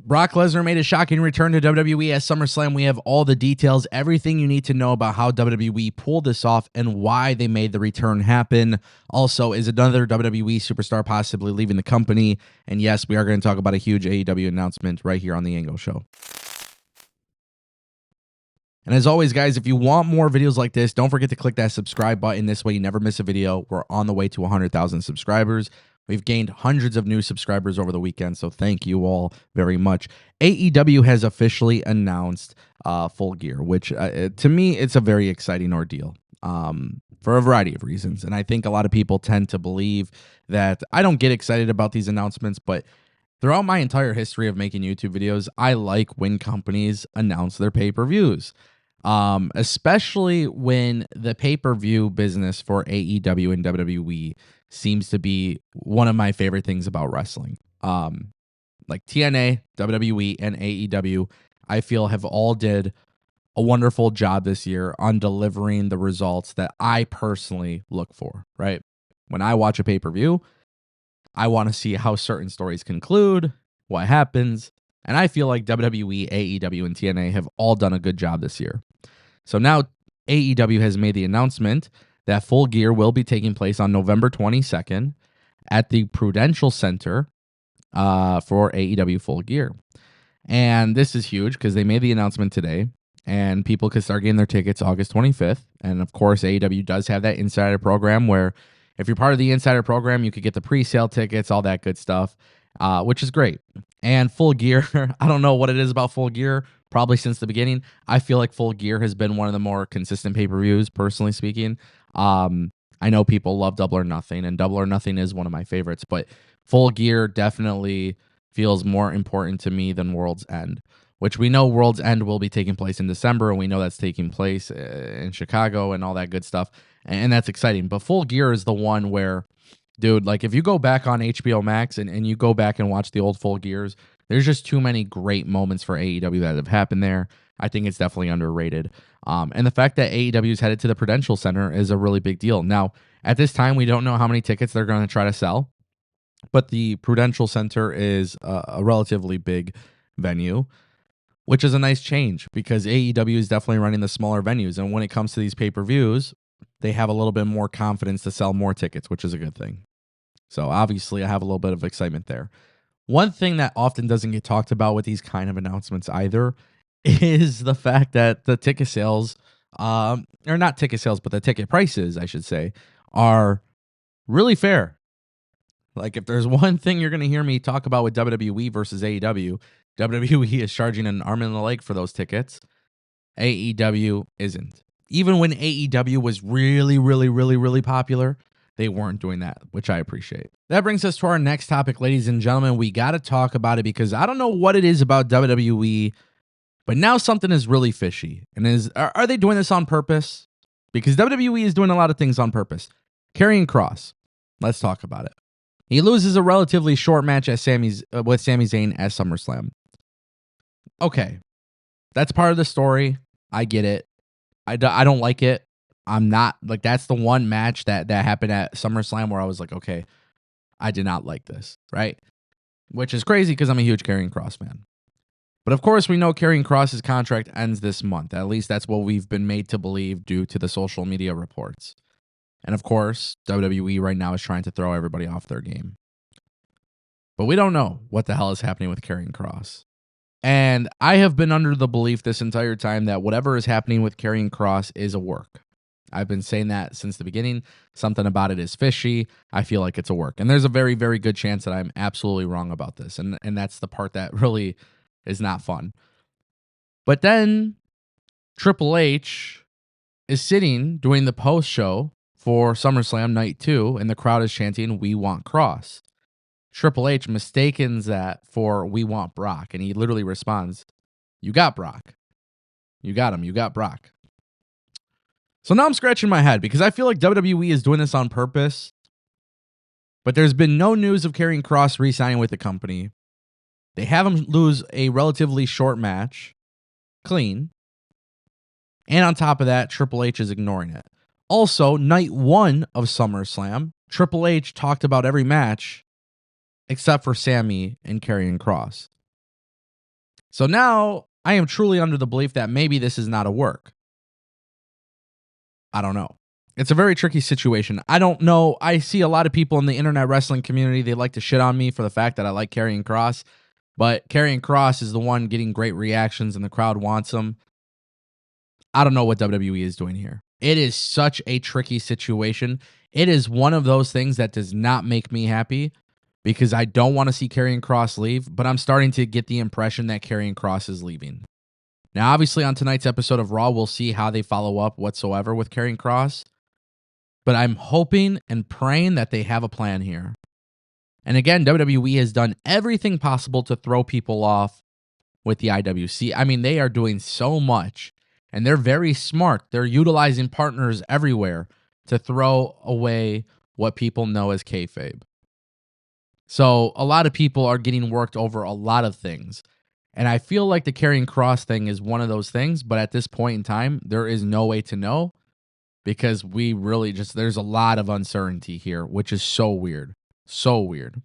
Brock Lesnar made a shocking return to WWE at SummerSlam. We have all the details, everything you need to know about how WWE pulled this off and why they made the return happen. Also, is another WWE superstar possibly leaving the company? And yes, we are going to talk about a huge AEW announcement right here on the Ango Show. And as always, guys, if you want more videos like this, don't forget to click that subscribe button. This way you never miss a video. We're on the way to 100,000 subscribers. We've gained hundreds of new subscribers over the weekend, so thank you all very much. AEW has officially announced Full Gear, which to me, it's a very exciting ordeal for a variety of reasons. And I think a lot of people tend to believe that I don't get excited about these announcements, but throughout my entire history of making YouTube videos, I like when companies announce their pay-per-views. Especially when the pay-per-view business for AEW and WWE seems to be one of my favorite things about wrestling. Like TNA, WWE, and AEW, I feel have all did a wonderful job this year on delivering the results that I personally look for, right? When I watch a pay-per-view, I want to see how certain stories conclude, what happens, and I feel like WWE, AEW, and TNA have all done a good job this year. So now AEW has made the announcement that Full Gear will be taking place on November 22nd at the Prudential Center for AEW Full Gear. And this is huge because they made the announcement today, and people could start getting their tickets August 25th. And of course, AEW does have that insider program where if you're part of the insider program, you could get the pre-sale tickets, all that good stuff, which is great. And Full Gear, I don't know what it is about Full Gear. Probably since the beginning, I feel like Full Gear has been one of the more consistent pay-per-views, personally speaking. I know people love Double or Nothing, and Double or Nothing is one of my favorites, but Full Gear definitely feels more important to me than World's End, which we know World's End will be taking place in December, and we know that's taking place in Chicago and all that good stuff, and that's exciting. But Full Gear is the one where, dude, like if you go back on HBO Max and you go back and watch the old Full Gears, there's just too many great moments for AEW that have happened there. I think it's definitely underrated. And the fact that AEW is headed to the Prudential Center is a really big deal. Now, at this time, we don't know how many tickets they're going to try to sell, but the Prudential Center is a relatively big venue, which is a nice change because AEW is definitely running the smaller venues. And when it comes to these pay-per-views, they have a little bit more confidence to sell more tickets, which is a good thing. So obviously, I have a little bit of excitement there. One thing that often doesn't get talked about with these kind of announcements either is the fact that the ticket sales, or not ticket sales, but the ticket prices, I should say, are really fair. Like if there's one thing you're going to hear me talk about with WWE versus AEW, WWE is charging an arm and a leg for those tickets. AEW isn't. Even when AEW was really popular, they weren't doing that, which I appreciate. That brings us to our next topic, ladies and gentlemen. We got to talk about it because I don't know what it is about WWE, but now something is really fishy. And are they doing this on purpose? Because WWE is doing a lot of things on purpose. Karrion Kross, let's talk about it. He loses a relatively short match with Sami Zayn at SummerSlam. Okay, that's part of the story. I get it. I don't like it. I'm not like that's the one match that happened at SummerSlam where I was like, okay, I did not like this, right? Which is crazy because I'm a huge Karrion Kross fan. But of course, we know Karrion Kross's contract ends this month. At least that's what we've been made to believe due to the social media reports. And of course, WWE right now is trying to throw everybody off their game. But we don't know what the hell is happening with Karrion Kross. And I have been under the belief this entire time that whatever is happening with Karrion Kross is a work. I've been saying that since the beginning. Something about it is fishy. I feel like it's a work. And there's a very, very good chance that I'm absolutely wrong about this. And that's the part that really is not fun. But then Triple H is sitting doing the post show for SummerSlam Night 2, and the crowd is chanting, "We want Kross." Triple H mistakes that for "We want Brock." And he literally responds, "You got Brock. You got him. You got Brock." So now I'm scratching my head because I feel like WWE is doing this on purpose. But there's been no news of Karrion Kross re-signing with the company. They have him lose a relatively short match, clean. And on top of that, Triple H is ignoring it. Also, night 1 of SummerSlam, Triple H talked about every match except for Sami and Karrion Kross. So now I am truly under the belief that maybe this is not a work. I don't know. It's a very tricky situation. I don't know. I see a lot of people in the internet wrestling community, they like to shit on me for the fact that I like Karrion Kross, but Karrion Kross is the one getting great reactions and the crowd wants him. I don't know what WWE is doing here. It is such a tricky situation. It is one of those things that does not make me happy because I don't want to see Karrion Kross leave, but I'm starting to get the impression that Karrion Kross is leaving. Now, obviously, on tonight's episode of Raw, we'll see how they follow up whatsoever with Karrion Kross, but I'm hoping and praying that they have a plan here. And again, WWE has done everything possible to throw people off with the IWC. I mean, they are doing so much, and they're very smart. They're utilizing partners everywhere to throw away what people know as kayfabe. So a lot of people are getting worked over a lot of things. And I feel like the Karrion Kross thing is one of those things, but at this point in time, there is no way to know because we really there's a lot of uncertainty here, which is so weird. So weird.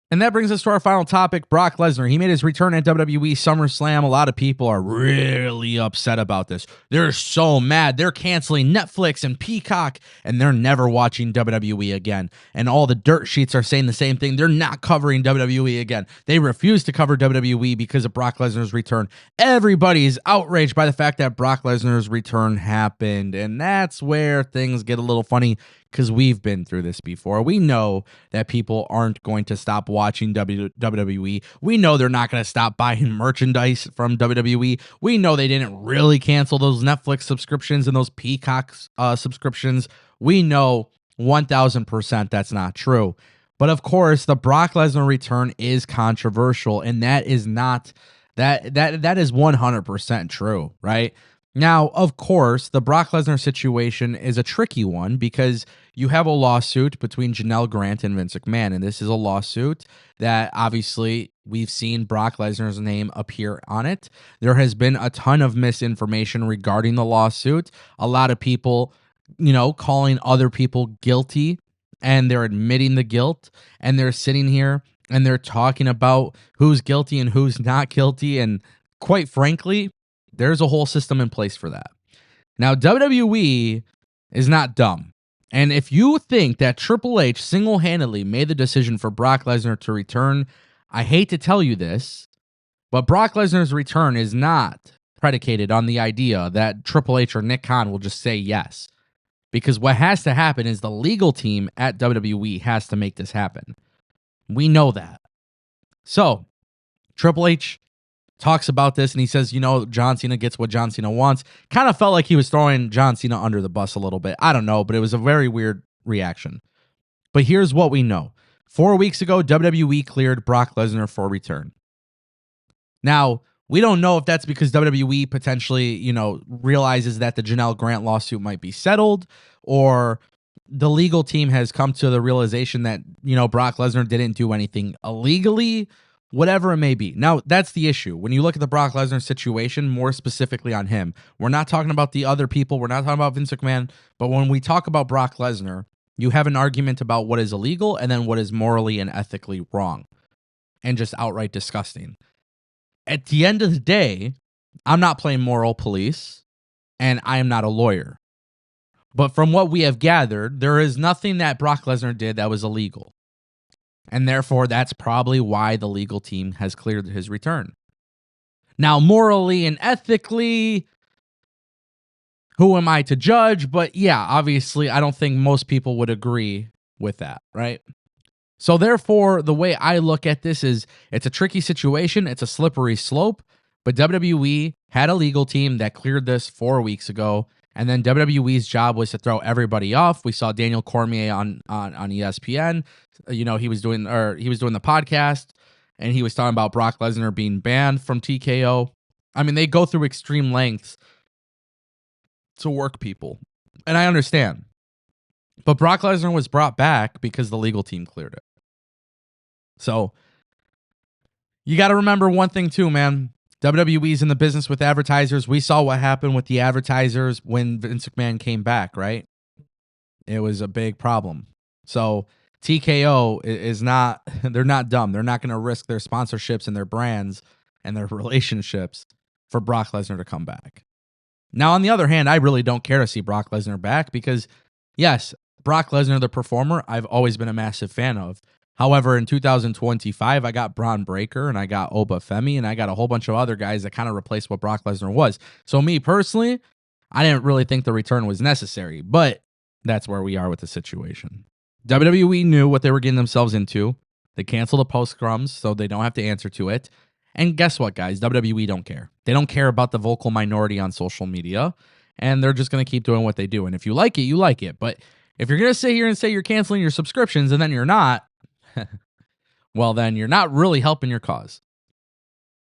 And that brings us to our final topic, Brock Lesnar. He made his return at WWE SummerSlam. A lot of people are really upset about this. They're so mad. They're canceling Netflix and Peacock, and they're never watching WWE again. And all the dirt sheets are saying the same thing. They're not covering WWE again. They refuse to cover WWE because of Brock Lesnar's return. Everybody's outraged by the fact that Brock Lesnar's return happened, and that's where things get a little funny because we've been through this before. We know that people aren't going to stop watching WWE. We know they're not going to stop buying merchandise from WWE. We know they didn't really cancel those Netflix subscriptions and those Peacock subscriptions. We know 1000% that's not true. But of course, the Brock Lesnar return is controversial, and that is not that is 100% true, right? Now, of course, the Brock Lesnar situation is a tricky one because you have a lawsuit between Janelle Grant and Vince McMahon, and this is a lawsuit that obviously we've seen Brock Lesnar's name appear on it. There has been a ton of misinformation regarding the lawsuit. A lot of people, calling other people guilty, and they're admitting the guilt, and they're sitting here and they're talking about who's guilty and who's not guilty, and quite frankly, there's a whole system in place for that. Now, WWE is not dumb. And if you think that Triple H single-handedly made the decision for Brock Lesnar to return, I hate to tell you this, but Brock Lesnar's return is not predicated on the idea that Triple H or Nick Khan will just say yes. Because what has to happen is the legal team at WWE has to make this happen. We know that. So, Triple H talks about this and he says, John Cena gets what John Cena wants. Kind of felt like he was throwing John Cena under the bus a little bit. I don't know, but it was a very weird reaction. But here's what we know. 4 weeks ago, WWE cleared Brock Lesnar for return. Now, we don't know if that's because WWE potentially, realizes that the Janelle Grant lawsuit might be settled, or the legal team has come to the realization that, Brock Lesnar didn't do anything illegally. Whatever it may be. Now, that's the issue. When you look at the Brock Lesnar situation, more specifically on him, we're not talking about the other people. We're not talking about Vince McMahon. But when we talk about Brock Lesnar, you have an argument about what is illegal and then what is morally and ethically wrong and just outright disgusting. At the end of the day, I'm not playing moral police and I am not a lawyer. But from what we have gathered, there is nothing that Brock Lesnar did that was illegal. And therefore, that's probably why the legal team has cleared his return. Now, morally and ethically, who am I to judge? But yeah, obviously, I don't think most people would agree with that, right? So therefore, the way I look at this is it's a tricky situation. It's a slippery slope. But WWE had a legal team that cleared this 4 weeks ago. And then WWE's job was to throw everybody off. We saw Daniel Cormier on ESPN. He was doing the podcast, and he was talking about Brock Lesnar being banned from TKO. I mean, they go through extreme lengths to work people, and I understand. But Brock Lesnar was brought back because the legal team cleared it. So you got to remember one thing too, man. WWE's in the business with advertisers. We saw what happened with the advertisers when Vince McMahon came back, right? It was a big problem. So TKO is not, they're not dumb. They're not going to risk their sponsorships and their brands and their relationships for Brock Lesnar to come back. Now, on the other hand, I really don't care to see Brock Lesnar back because, yes, Brock Lesnar, the performer, I've always been a massive fan of. However, in 2025, I got Braun Breaker and I got Oba Femi and I got a whole bunch of other guys that kind of replaced what Brock Lesnar was. So me personally, I didn't really think the return was necessary, but that's where we are with the situation. WWE knew what they were getting themselves into. They canceled the post scrums so they don't have to answer to it. And guess what, guys? WWE don't care. They don't care about the vocal minority on social media, and they're just going to keep doing what they do. And if you like it, you like it. But if you're going to sit here and say you're canceling your subscriptions and then you're not, well, then you're not really helping your cause.